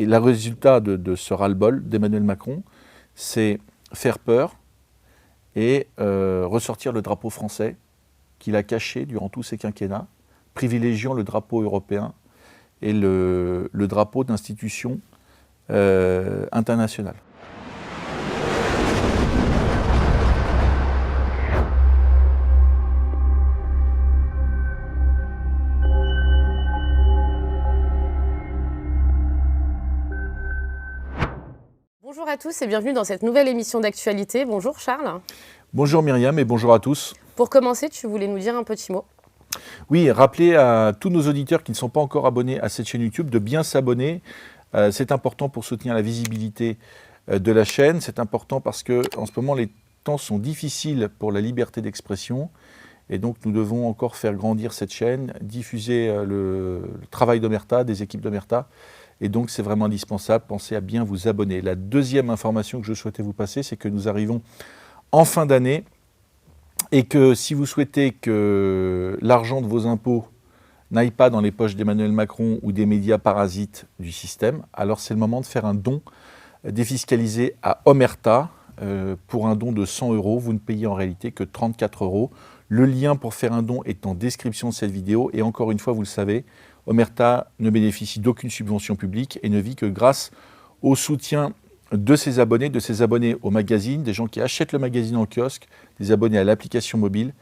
Et le résultat de ce ras-le-bol d'Emmanuel Macron, c'est faire peur et ressortir le drapeau français qu'il a caché durant tous ses quinquennats, privilégiant le drapeau européen et le drapeau d'institutions internationales. Bonjour à tous et bienvenue dans cette nouvelle émission d'actualité. Bonjour Charles. Bonjour Myriam et bonjour à tous. Pour commencer, tu voulais nous dire un petit mot? Oui, rappeler à tous nos auditeurs qui ne sont pas encore abonnés à cette chaîne YouTube de bien s'abonner. C'est important pour soutenir la visibilité de la chaîne. C'est important parce qu'en ce moment, les temps sont difficiles pour la liberté d'expression. Et donc, nous devons encore faire grandir cette chaîne, diffuser le travail d'Omerta, des équipes d'Omerta. Et donc, c'est vraiment indispensable. Pensez à bien vous abonner. La deuxième information que je souhaitais vous passer, c'est que nous arrivons en fin d'année et que si vous souhaitez que l'argent de vos impôts n'aille pas dans les poches d'Emmanuel Macron ou des médias parasites du système, alors c'est le moment de faire un don défiscalisé à Omerta. Pour un don de 100 €, vous ne payez en réalité que 34 €. Le lien pour faire un don est en description de cette vidéo. Et encore une fois, vous le savez, Omerta ne bénéficie d'aucune subvention publique et ne vit que grâce au soutien de ses abonnés au magazine, des gens qui achètent le magazine en kiosque, des abonnés à l'application mobile.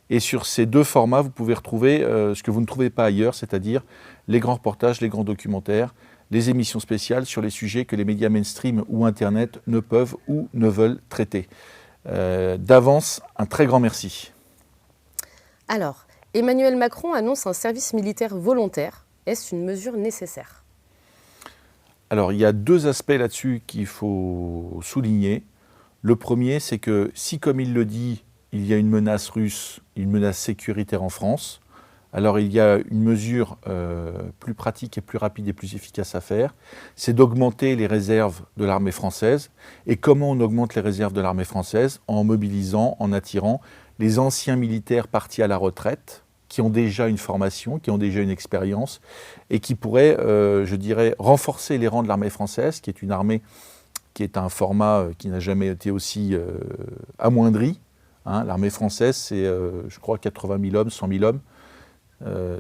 Et sur ces deux formats, vous pouvez retrouver ce que vous ne trouvez pas ailleurs, c'est-à-dire les grands reportages, les grands documentaires, les émissions spéciales sur les sujets que les médias mainstream ou Internet ne peuvent ou ne veulent traiter. D'avance, un très grand merci. Alors, Emmanuel Macron annonce un service militaire volontaire. Est-ce une mesure nécessaire? Alors, il y a deux aspects là-dessus qu'il faut souligner. Le premier, c'est que si, comme il le dit, il y a une menace russe, une menace sécuritaire en France, alors il y a une mesure plus pratique et plus rapide et plus efficace à faire, c'est d'augmenter les réserves de l'armée française. Et comment on augmente les réserves de l'armée française? En mobilisant, en attirant les anciens militaires partis à la retraite, qui ont déjà une formation, qui ont déjà une expérience, et qui pourraient, je dirais, renforcer les rangs de l'armée française, qui est une armée qui est un format qui n'a jamais été aussi amoindri. Hein. L'armée française, c'est, je crois, 80 000 hommes, 100 000 hommes.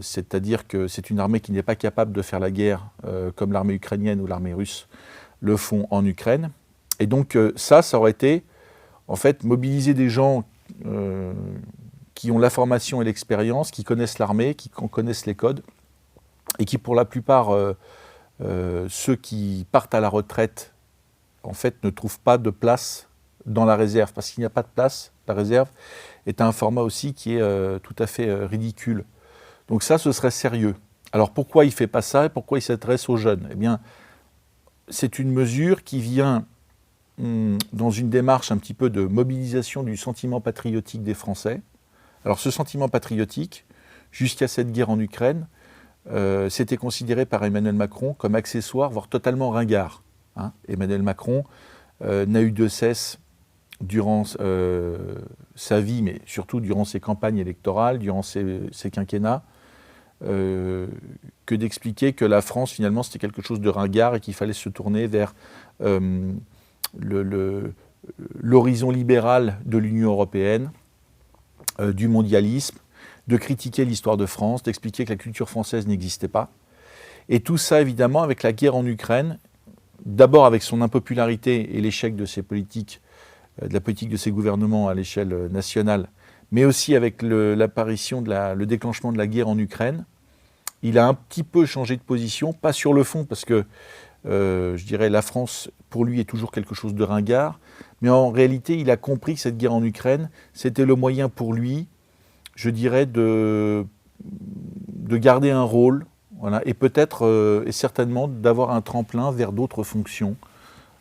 C'est-à-dire que c'est une armée qui n'est pas capable de faire la guerre comme l'armée ukrainienne ou l'armée russe le font en Ukraine. Et donc ça aurait été, en fait, mobiliser des gens qui ont la formation et l'expérience, qui connaissent l'armée, qui connaissent les codes, et qui, pour la plupart, ceux qui partent à la retraite, en fait, ne trouvent pas de place dans la réserve, parce qu'il n'y a pas de place. La réserve est un format aussi qui est tout à fait ridicule. Donc ça, ce serait sérieux. Alors pourquoi il ne fait pas ça et pourquoi il s'adresse aux jeunes? Eh bien, c'est une mesure qui vient dans une démarche un petit peu de mobilisation du sentiment patriotique des Français. Alors ce sentiment patriotique, jusqu'à cette guerre en Ukraine, c'était considéré par Emmanuel Macron comme accessoire, voire totalement ringard. Hein. Emmanuel Macron n'a eu de cesse durant sa vie, mais surtout durant ses campagnes électorales, durant ses quinquennats, que d'expliquer que la France, finalement, c'était quelque chose de ringard et qu'il fallait se tourner vers l'horizon libéral de l'Union européenne, du mondialisme, de critiquer l'histoire de France, d'expliquer que la culture française n'existait pas. Et tout ça, évidemment, avec la guerre en Ukraine, d'abord avec son impopularité et l'échec de ses politiques, de la politique de ses gouvernements à l'échelle nationale, mais aussi avec l'apparition, le déclenchement de la guerre en Ukraine, il a un petit peu changé de position, pas sur le fond, parce que, je dirais, la France, pour lui, est toujours quelque chose de ringard, mais en réalité, il a compris que cette guerre en Ukraine, c'était le moyen pour lui, je dirais, de garder un rôle, voilà, et peut-être, et certainement, d'avoir un tremplin vers d'autres fonctions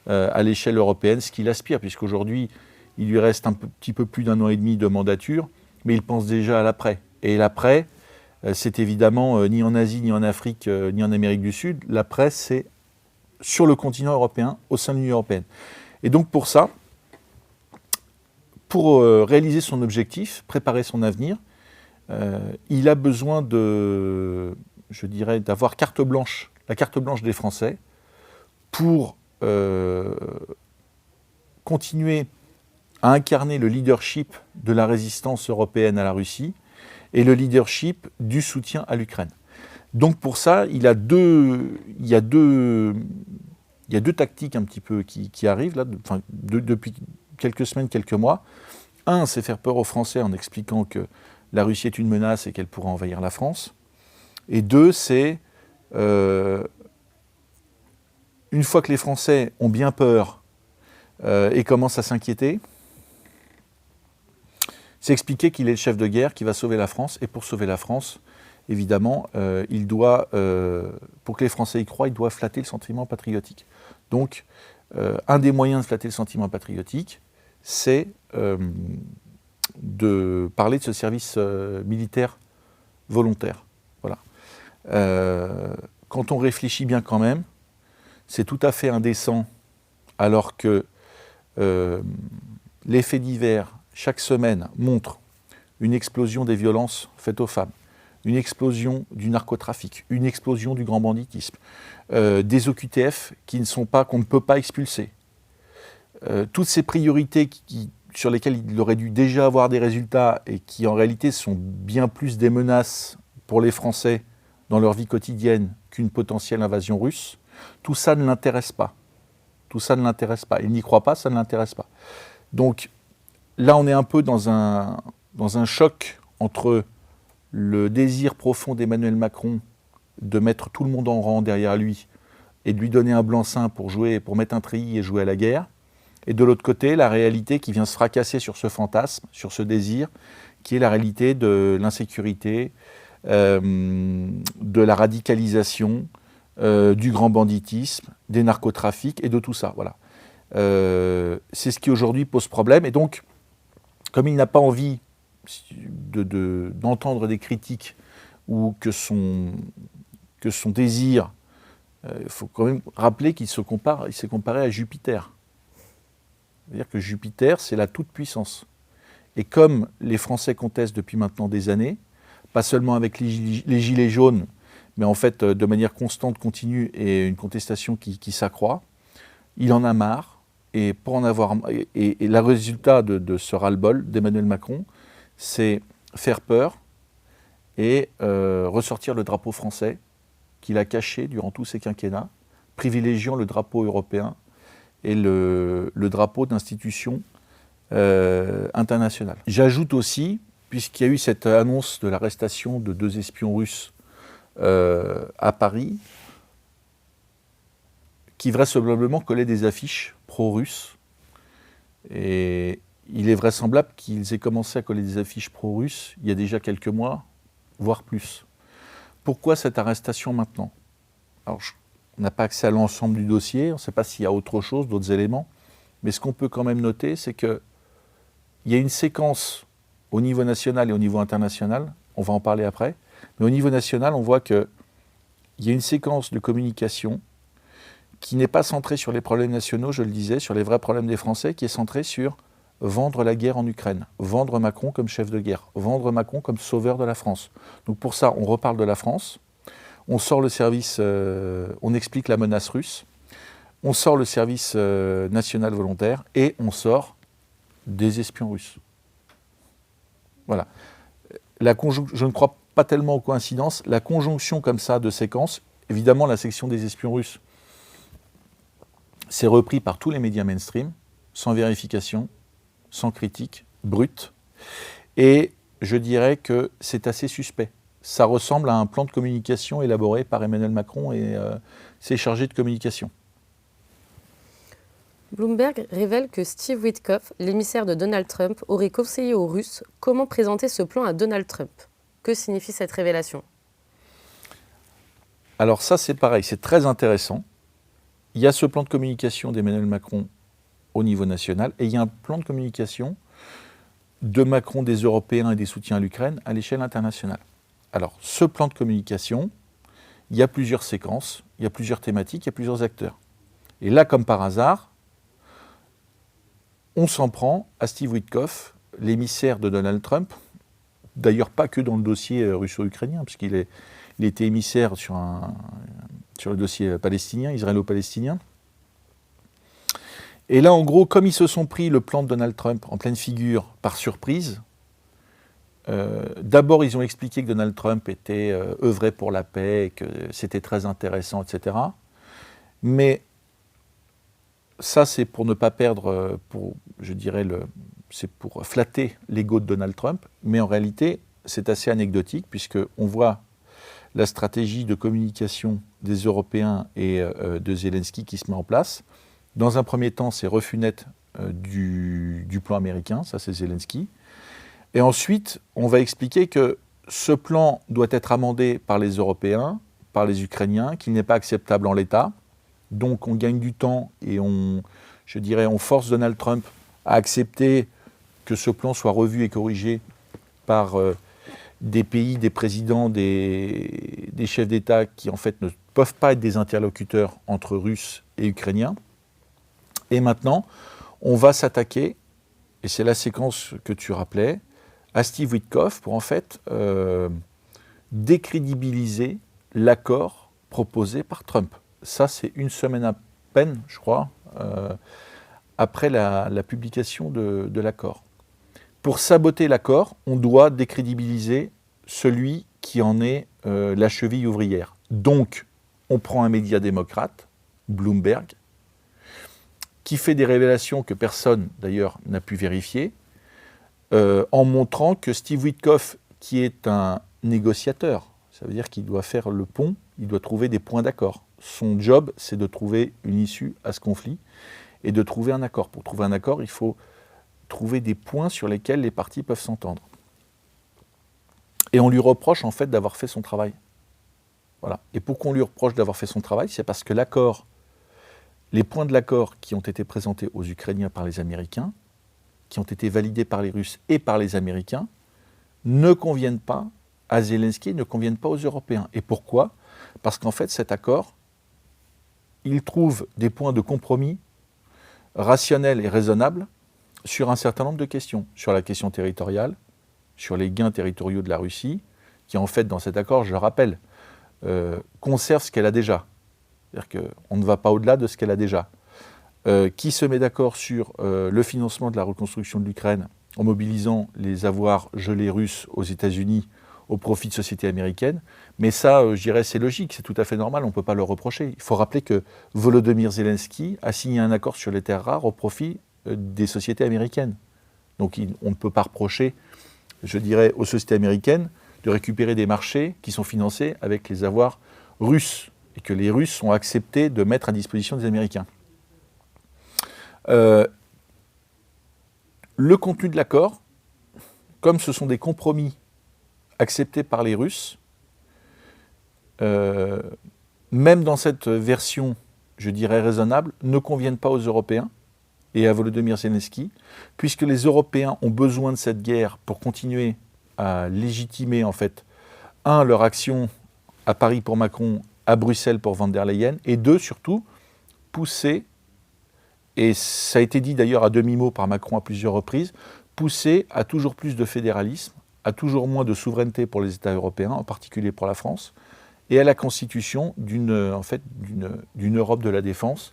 à l'échelle européenne, ce qu'il aspire, puisqu'aujourd'hui, il lui reste un petit peu plus d'1 an et demi de mandature, mais il pense déjà à l'après. Et l'après, c'est évidemment ni en Asie, ni en Afrique, ni en Amérique du Sud. L'après, c'est sur le continent européen, au sein de l'Union européenne. Et donc pour ça, pour réaliser son objectif, préparer son avenir, il a besoin de, je dirais, d'avoir carte blanche, la carte blanche des Français, pour continuer à incarner le leadership de la résistance européenne à la Russie et le leadership du soutien à l'Ukraine. Donc pour ça, il y a deux tactiques un petit peu qui arrivent là, depuis quelques semaines, quelques mois. Un, c'est faire peur aux Français en expliquant que la Russie est une menace et qu'elle pourrait envahir la France. Et deux, c'est une fois que les Français ont bien peur et commencent à s'inquiéter, c'est expliquer qu'il est le chef de guerre qui va sauver la France. Et pour sauver la France, évidemment, il doit, pour que les Français y croient, il doit flatter le sentiment patriotique. Donc, un des moyens de flatter le sentiment patriotique, c'est de parler de ce service militaire volontaire. Voilà. Quand on réfléchit bien quand même, c'est tout à fait indécent, alors que les faits divers, chaque semaine, montrent une explosion des violences faites aux femmes, une explosion du narcotrafic, une explosion du grand banditisme, des OQTF qu'on ne peut pas expulser. Toutes ces priorités sur lesquelles il aurait dû déjà avoir des résultats et qui en réalité sont bien plus des menaces pour les Français dans leur vie quotidienne qu'une potentielle invasion russe, tout ça ne l'intéresse pas. Tout ça ne l'intéresse pas. Il n'y croit pas, ça ne l'intéresse pas. Donc là, on est un peu dans un choc entre le désir profond d'Emmanuel Macron de mettre tout le monde en rang derrière lui et de lui donner un blanc-seing pour mettre un treillis et jouer à la guerre, et de l'autre côté, la réalité qui vient se fracasser sur ce fantasme, sur ce désir, qui est la réalité de l'insécurité, de la radicalisation, du grand banditisme, des narcotrafics et de tout ça. Voilà. C'est ce qui aujourd'hui pose problème. Et donc, comme il n'a pas envie d'entendre des critiques ou que son désir, il faut quand même rappeler qu'il s'est comparé à Jupiter. C'est-à-dire que Jupiter, c'est la toute-puissance. Et comme les Français contestent depuis maintenant des années, pas seulement avec les gilets jaunes, mais en fait de manière constante, continue, et une contestation qui s'accroît, il en a marre. Et pour en avoir, et le résultat de ce ras-le-bol d'Emmanuel Macron, c'est faire peur et ressortir le drapeau français qu'il a caché durant tous ses quinquennats, privilégiant le drapeau européen et le drapeau d'institutions internationales. J'ajoute aussi, puisqu'il y a eu cette annonce de l'arrestation de 2 espions russes à Paris, qui vraisemblablement collaient des affiches pro-russes. Et il est vraisemblable qu'ils aient commencé à coller des affiches pro-russes il y a déjà quelques mois, voire plus. Pourquoi cette arrestation maintenant? Alors, on n'a pas accès à l'ensemble du dossier, on ne sait pas s'il y a autre chose, d'autres éléments, mais ce qu'on peut quand même noter, c'est qu'il y a une séquence au niveau national et au niveau international, on va en parler après, mais au niveau national, on voit qu'il y a une séquence de communication qui n'est pas centrée sur les problèmes nationaux, je le disais, sur les vrais problèmes des Français, qui est centrée sur vendre la guerre en Ukraine, vendre Macron comme chef de guerre, vendre Macron comme sauveur de la France. Donc pour ça, on reparle de la France, on sort le service, on explique la menace russe, on sort le service national volontaire et on sort des espions russes. Voilà. Je ne crois pas tellement aux coïncidences. La conjonction comme ça de séquences, évidemment la section des espions russes, c'est repris par tous les médias mainstream, sans vérification, sans critique, brute. Et je dirais que c'est assez suspect. Ça ressemble à un plan de communication élaboré par Emmanuel Macron et ses chargés de communication. Bloomberg révèle que Steve Witkoff, l'émissaire de Donald Trump, aurait conseillé aux Russes comment présenter ce plan à Donald Trump. Que signifie cette révélation? Alors ça, c'est pareil, c'est très intéressant. Il y a ce plan de communication d'Emmanuel Macron au niveau national et il y a un plan de communication de Macron, des Européens et des soutiens à l'Ukraine à l'échelle internationale. Alors, ce plan de communication, il y a plusieurs séquences, il y a plusieurs thématiques, il y a plusieurs acteurs. Et là, comme par hasard, on s'en prend à Steve Witkoff, l'émissaire de Donald Trump, d'ailleurs pas que dans le dossier russo-ukrainien, puisqu'il était émissaire sur le dossier palestinien, israélo-palestinien, Et là, en gros, comme ils se sont pris le plan de Donald Trump en pleine figure par surprise, d'abord, ils ont expliqué que Donald Trump était œuvrait pour la paix, et que c'était très intéressant, etc. Mais ça, c'est pour ne pas perdre, je dirais, c'est pour flatter l'ego de Donald Trump. Mais en réalité, c'est assez anecdotique, puisqu'on voit la stratégie de communication des Européens et de Zelensky qui se met en place. Dans un premier temps, c'est refus net du plan américain, ça c'est Zelensky. Et ensuite, on va expliquer que ce plan doit être amendé par les Européens, par les Ukrainiens, qu'il n'est pas acceptable en l'état. Donc on gagne du temps et on force Donald Trump à accepter que ce plan soit revu et corrigé par des pays, des présidents, des chefs d'État qui en fait ne peuvent pas être des interlocuteurs entre Russes et Ukrainiens. Et maintenant, on va s'attaquer, et c'est la séquence que tu rappelais, à Steve Witkoff pour en fait décrédibiliser l'accord proposé par Trump. Ça, c'est une semaine à peine, je crois, après la publication de l'accord. Pour saboter l'accord, on doit décrédibiliser celui qui en est la cheville ouvrière. Donc, on prend un média démocrate, Bloomberg, qui fait des révélations que personne, d'ailleurs, n'a pu vérifier, en montrant que Steve Witkoff, qui est un négociateur, ça veut dire qu'il doit faire le pont, il doit trouver des points d'accord. Son job, c'est de trouver une issue à ce conflit et de trouver un accord. Pour trouver un accord, il faut trouver des points sur lesquels les parties peuvent s'entendre. Et on lui reproche en fait d'avoir fait son travail. Voilà. Et pourquoi on lui reproche d'avoir fait son travail? C'est parce que l'accord, les points de l'accord qui ont été présentés aux Ukrainiens par les Américains, qui ont été validés par les Russes et par les Américains, ne conviennent pas à Zelensky, ne conviennent pas aux Européens. Et pourquoi? Parce qu'en fait, cet accord, il trouve des points de compromis rationnels et raisonnables sur un certain nombre de questions. Sur la question territoriale, sur les gains territoriaux de la Russie, qui en fait, dans cet accord, je rappelle, conserve ce qu'elle a déjà. C'est-à-dire qu'on ne va pas au-delà de ce qu'elle a déjà. Qui se met d'accord sur le financement de la reconstruction de l'Ukraine en mobilisant les avoirs gelés russes aux États-Unis au profit de sociétés américaines. Mais ça, je dirais, c'est logique, c'est tout à fait normal, on ne peut pas le reprocher. Il faut rappeler que Volodymyr Zelensky a signé un accord sur les terres rares au profit des sociétés américaines. Donc on ne peut pas reprocher, je dirais, aux sociétés américaines de récupérer des marchés qui sont financés avec les avoirs russes et que les Russes ont accepté de mettre à disposition des Américains. Le contenu de l'accord, comme ce sont des compromis acceptés par les Russes, même dans cette version, je dirais raisonnable, ne conviennent pas aux Européens et à Volodymyr Zelensky, puisque les Européens ont besoin de cette guerre pour continuer à légitimer, en fait, leur action à Paris pour Macron, à Bruxelles pour von der Leyen, et deux, surtout, pousser, et ça a été dit d'ailleurs à demi-mot par Macron à plusieurs reprises, pousser à toujours plus de fédéralisme, à toujours moins de souveraineté pour les États européens, en particulier pour la France, et à la constitution d'une Europe de la défense,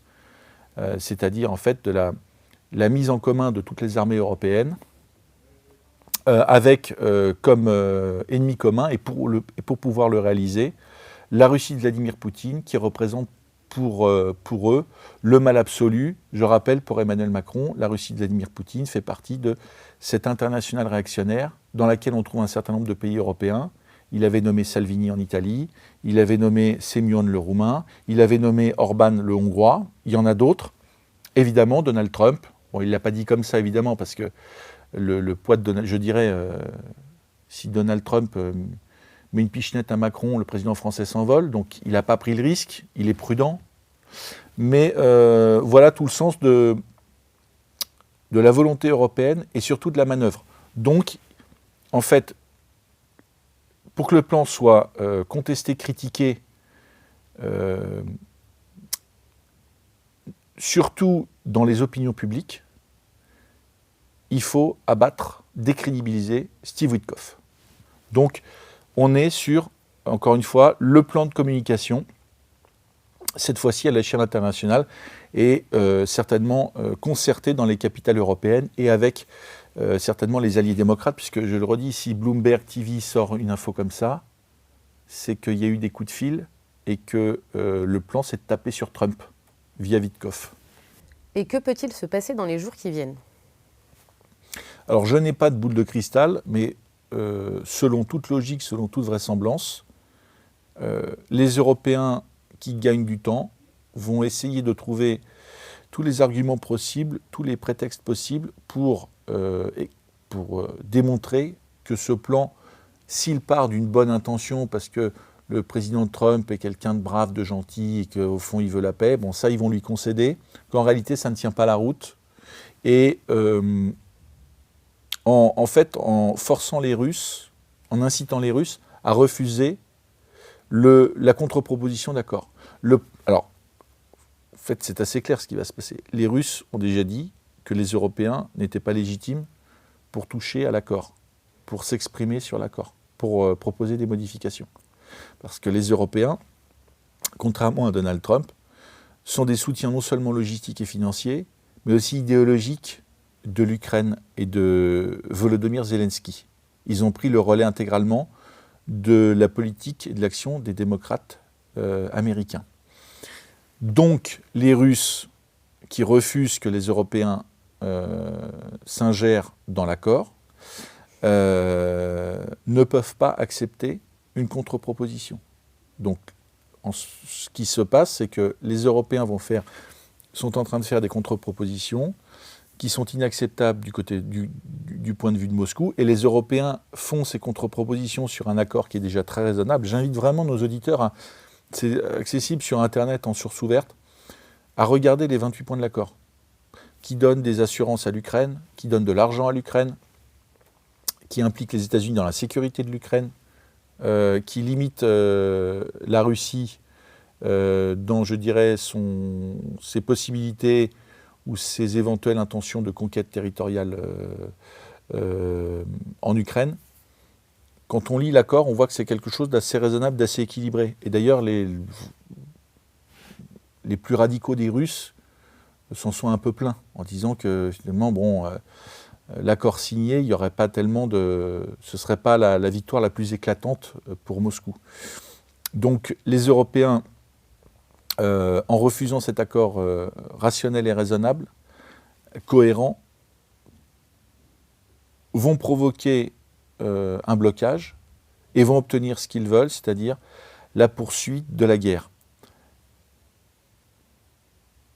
c'est-à-dire en fait de la mise en commun de toutes les armées européennes, avec comme ennemi commun, et pour pouvoir le réaliser, la Russie de Vladimir Poutine, qui représente pour eux le mal absolu. Je rappelle, pour Emmanuel Macron, la Russie de Vladimir Poutine fait partie de cette internationale réactionnaire dans laquelle on trouve un certain nombre de pays européens. Il avait nommé Salvini en Italie, il avait nommé Semyon le Roumain, il avait nommé Orban le Hongrois, il y en a d'autres. Évidemment, Donald Trump, bon, il ne l'a pas dit comme ça évidemment, parce que le poids de Donald, je dirais, si Donald Trump met une pichenette à Macron, le président français s'envole, donc il n'a pas pris le risque, il est prudent. Mais voilà tout le sens de la volonté européenne et surtout de la manœuvre. Donc, en fait, pour que le plan soit contesté, critiqué, surtout dans les opinions publiques, il faut abattre, décrédibiliser Steve Witkoff. Donc, on est sur, encore une fois, le plan de communication, cette fois-ci à l'échelle internationale. et certainement concerté dans les capitales européennes et avec certainement les alliés démocrates, puisque je le redis, si Bloomberg TV sort une info comme ça, c'est qu'il y a eu des coups de fil et que le plan c'est de taper sur Trump via Witkoff. Et que peut-il se passer dans les jours qui viennent? Alors je n'ai pas de boule de cristal, mais selon toute logique, selon toute vraisemblance, les Européens qui gagnent du temps vont essayer de trouver tous les arguments possibles, tous les prétextes possibles pour démontrer que ce plan, s'il part d'une bonne intention, parce que le président Trump est quelqu'un de brave, de gentil, et qu'au fond il veut la paix, bon ça ils vont lui concéder, qu'en réalité ça ne tient pas la route, et en fait en forçant les Russes, en incitant les Russes à refuser la contre-proposition d'accord. Alors, en fait, c'est assez clair ce qui va se passer. Les Russes ont déjà dit que les Européens n'étaient pas légitimes pour toucher à l'accord, pour s'exprimer sur l'accord, pour proposer des modifications. Parce que les Européens, contrairement à Donald Trump, sont des soutiens non seulement logistiques et financiers, mais aussi idéologiques de l'Ukraine et de Volodymyr Zelensky. Ils ont pris le relais intégralement de la politique et de l'action des démocrates américains. Donc les Russes qui refusent que les Européens s'ingèrent dans l'accord ne peuvent pas accepter une contre-proposition. Donc ce qui se passe, c'est que les Européens sont en train de faire des contre-propositions qui sont inacceptables du point de vue de Moscou, et les Européens font ces contre-propositions sur un accord qui est déjà très raisonnable. J'invite vraiment nos auditeurs, c'est accessible sur Internet en source ouverte, à regarder les 28 points de l'accord, qui donnent des assurances à l'Ukraine, qui donnent de l'argent à l'Ukraine, qui impliquent les États-Unis dans la sécurité de l'Ukraine, qui limitent la Russie dans, je dirais, ses possibilités ou ses éventuelles intentions de conquête territoriale en Ukraine. Quand on lit l'accord, on voit que c'est quelque chose d'assez raisonnable, d'assez équilibré. Et d'ailleurs, les plus radicaux des Russes s'en sont un peu plaints, en disant que finalement, l'accord signé, il n'y aurait pas tellement ce ne serait pas la victoire la plus éclatante pour Moscou. Donc les Européens, en refusant cet accord rationnel et raisonnable, cohérent, vont provoquer un blocage et vont obtenir ce qu'ils veulent, c'est-à-dire la poursuite de la guerre.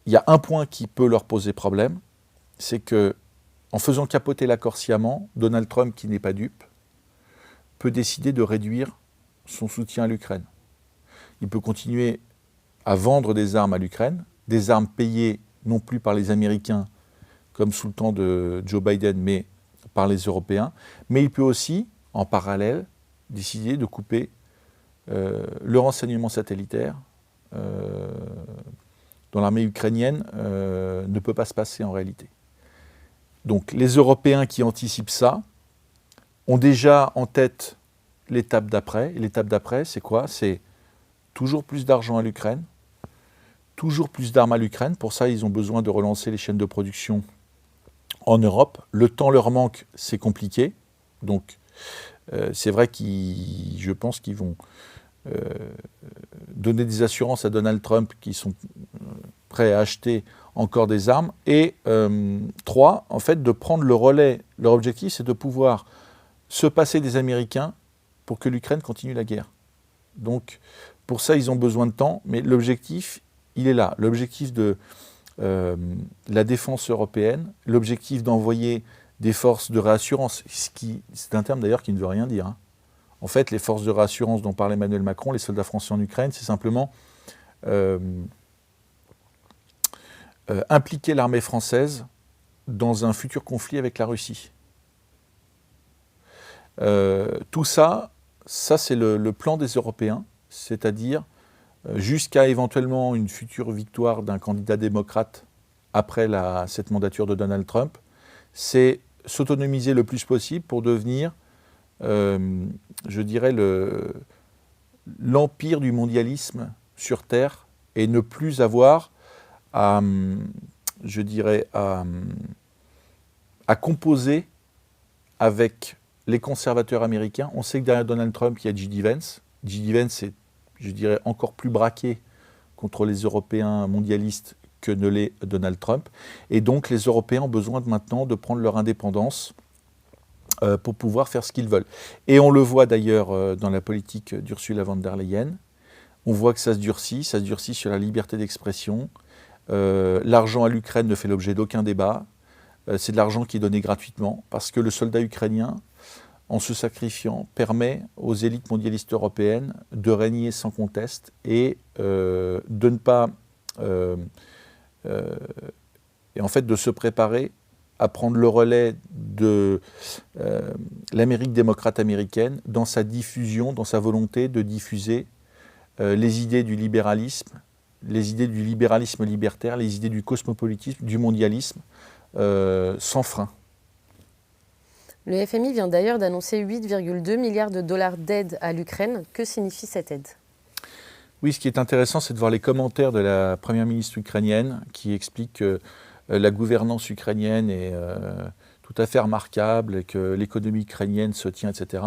Il y a un point qui peut leur poser problème, c'est que en faisant capoter l'accord sciemment, Donald Trump, qui n'est pas dupe, peut décider de réduire son soutien à l'Ukraine. Il peut continuer à vendre des armes à l'Ukraine, des armes payées non plus par les Américains, comme sous le temps de Joe Biden, mais par les Européens. Mais il peut aussi, en parallèle, décider de couper le renseignement satellitaire dont l'armée ukrainienne ne peut pas se passer en réalité. Donc les Européens qui anticipent ça ont déjà en tête l'étape d'après. Et l'étape d'après, c'est quoi? C'est toujours plus d'argent à l'Ukraine, toujours plus d'armes à l'Ukraine. Pour ça, ils ont besoin de relancer les chaînes de production en Europe. Le temps leur manque, c'est compliqué. Donc c'est vrai je pense qu'ils vont donner des assurances à Donald Trump qui sont prêts à acheter encore des armes. Et 3, en fait, de prendre le relais. Leur objectif, c'est de pouvoir se passer des Américains pour que l'Ukraine continue la guerre. Donc, pour ça, ils ont besoin de temps, mais l'objectif, il est là. L'objectif de la défense européenne, l'objectif d'envoyer des forces de réassurance, c'est un terme d'ailleurs qui ne veut rien dire. En fait, les forces de réassurance dont parle Emmanuel Macron, les soldats français en Ukraine, c'est simplement impliquer l'armée française dans un futur conflit avec la Russie. Tout ça c'est le plan des Européens, c'est-à-dire jusqu'à éventuellement une future victoire d'un candidat démocrate après cette mandature de Donald Trump, c'est s'autonomiser le plus possible pour devenir, je dirais, l'empire du mondialisme sur Terre et ne plus avoir je dirais, à composer avec les conservateurs américains. On sait que derrière Donald Trump, il y a J.D. Vance. J.D. Vance est, je dirais, encore plus braqué contre les Européens mondialistes que ne l'est Donald Trump. Et donc, les Européens ont besoin maintenant de prendre leur indépendance pour pouvoir faire ce qu'ils veulent. Et on le voit d'ailleurs dans la politique d'Ursula von der Leyen. On voit que ça se durcit sur la liberté d'expression. L'argent à l'Ukraine ne fait l'objet d'aucun débat. C'est de l'argent qui est donné gratuitement, parce que le soldat ukrainien, en se sacrifiant, permet aux élites mondialistes européennes de régner sans conteste et de ne pas... et en fait de se préparer à prendre le relais de l'Amérique démocrate américaine dans sa diffusion, dans sa volonté de diffuser les idées du libéralisme libertaire, les idées du cosmopolitisme, du mondialisme, sans frein. Le FMI vient d'ailleurs d'annoncer 8,2 milliards de dollars d'aide à l'Ukraine. Que signifie cette aide ? Oui, ce qui est intéressant, c'est de voir les commentaires de la première ministre ukrainienne qui explique que la gouvernance ukrainienne est tout à fait remarquable, et que l'économie ukrainienne se tient, etc.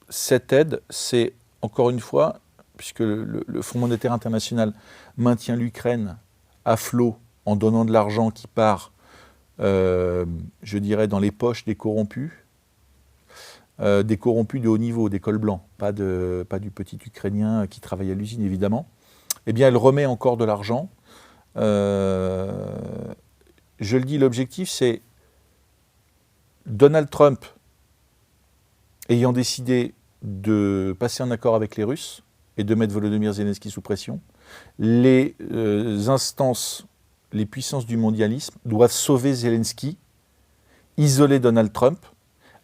Cette aide, c'est encore une fois, puisque le Fonds monétaire international maintient l'Ukraine à flot en donnant de l'argent qui part, je dirais, dans les poches des corrompus de haut niveau, des cols blancs, pas du petit Ukrainien qui travaille à l'usine, évidemment. Eh bien, elle remet encore de l'argent. Je le dis, l'objectif, c'est Donald Trump ayant décidé de passer un accord avec les Russes et de mettre Volodymyr Zelensky sous pression. Les instances, les puissances du mondialisme doivent sauver Zelensky, isoler Donald Trump,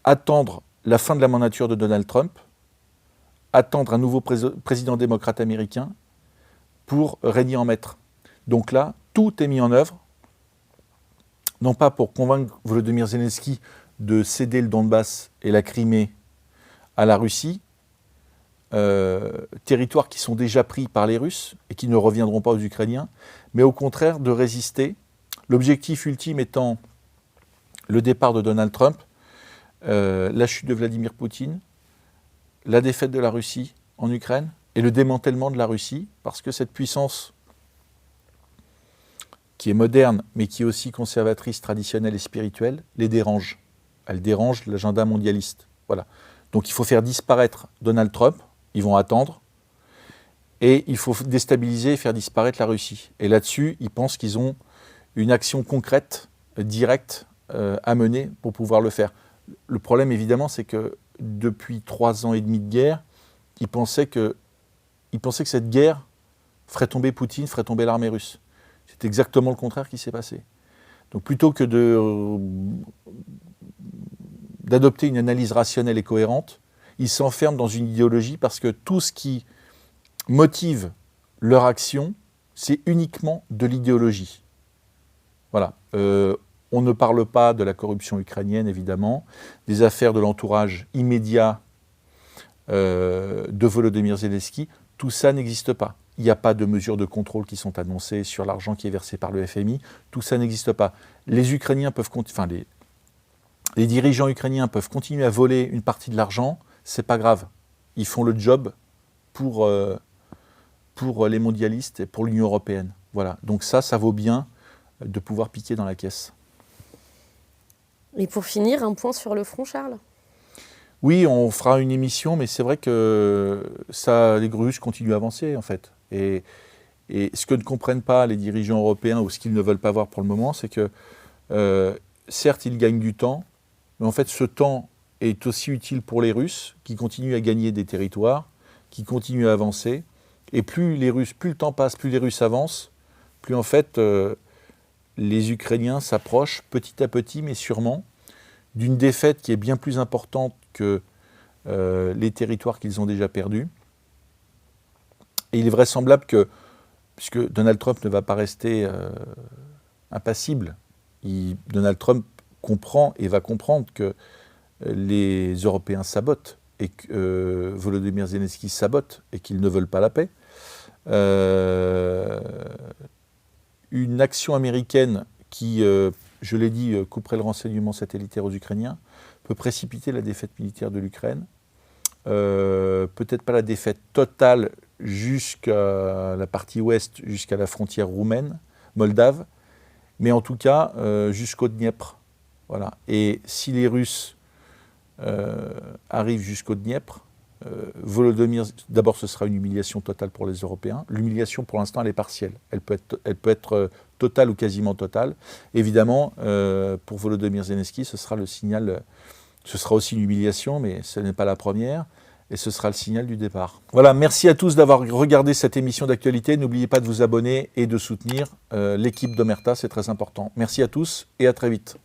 attendre la fin de la mandature de Donald Trump, attendre un nouveau président démocrate américain pour régner en maître. Donc là, tout est mis en œuvre, non pas pour convaincre Volodymyr Zelensky de céder le Donbass et la Crimée à la Russie, territoires qui sont déjà pris par les Russes et qui ne reviendront pas aux Ukrainiens, mais au contraire de résister. L'objectif ultime étant le départ de Donald Trump, la chute de Vladimir Poutine, la défaite de la Russie en Ukraine et le démantèlement de la Russie, parce que cette puissance qui est moderne, mais qui est aussi conservatrice, traditionnelle et spirituelle, les dérange. Elle dérange l'agenda mondialiste. Voilà. Donc il faut faire disparaître Donald Trump, ils vont attendre, et il faut déstabiliser et faire disparaître la Russie. Et là-dessus, ils pensent qu'ils ont une action concrète, directe, à mener pour pouvoir le faire. Le problème, évidemment, c'est que depuis 3 ans et demi de guerre, ils pensaient que cette guerre ferait tomber Poutine, ferait tomber l'armée russe. C'est exactement le contraire qui s'est passé. Donc plutôt que d'adopter une analyse rationnelle et cohérente, ils s'enferment dans une idéologie parce que tout ce qui motive leur action, c'est uniquement de l'idéologie. Voilà. On ne parle pas de la corruption ukrainienne, évidemment, des affaires de l'entourage immédiat de Volodymyr Zelensky. Tout ça n'existe pas. Il n'y a pas de mesures de contrôle qui sont annoncées sur l'argent qui est versé par le FMI. Tout ça n'existe pas. Les Ukrainiens peuvent, les dirigeants ukrainiens peuvent continuer à voler une partie de l'argent. C'est pas grave. Ils font le job pour les mondialistes et pour l'Union européenne. Voilà. Donc ça vaut bien de pouvoir piquer dans la caisse. Et pour finir, un point sur le front, Charles ? Oui, on fera une émission, mais c'est vrai que les Russes continuent à avancer, en fait. Et ce que ne comprennent pas les dirigeants européens, ou ce qu'ils ne veulent pas voir pour le moment, c'est que, certes, ils gagnent du temps, mais en fait, ce temps est aussi utile pour les Russes, qui continuent à gagner des territoires, qui continuent à avancer. Et plus le temps passe, plus les Russes avancent, plus en fait, les Ukrainiens s'approchent petit à petit, mais sûrement, d'une défaite qui est bien plus importante que les territoires qu'ils ont déjà perdus. Et il est vraisemblable que, puisque Donald Trump ne va pas rester impassible, Donald Trump comprend et va comprendre que les Européens sabotent et que Volodymyr Zelensky sabote et qu'ils ne veulent pas la paix. Une action américaine qui, je l'ai dit, couperait le renseignement satellitaire aux Ukrainiens, peut précipiter la défaite militaire de l'Ukraine. Peut-être pas la défaite totale jusqu'à la partie ouest, jusqu'à la frontière roumaine, moldave, mais en tout cas jusqu'au Dniepr. Voilà. Et si les Russes arrivent jusqu'au Dniepr, Volodymyr, d'abord ce sera une humiliation totale pour les Européens. L'humiliation pour l'instant elle est partielle, elle peut être totale ou quasiment totale. Évidemment, pour Volodymyr Zelensky, ce sera le signal, ce sera aussi une humiliation, mais ce n'est pas la première. Et ce sera le signal du départ. Voilà, merci à tous d'avoir regardé cette émission d'actualité. N'oubliez pas de vous abonner et de soutenir l'équipe d'Omerta, c'est très important. Merci à tous et à très vite.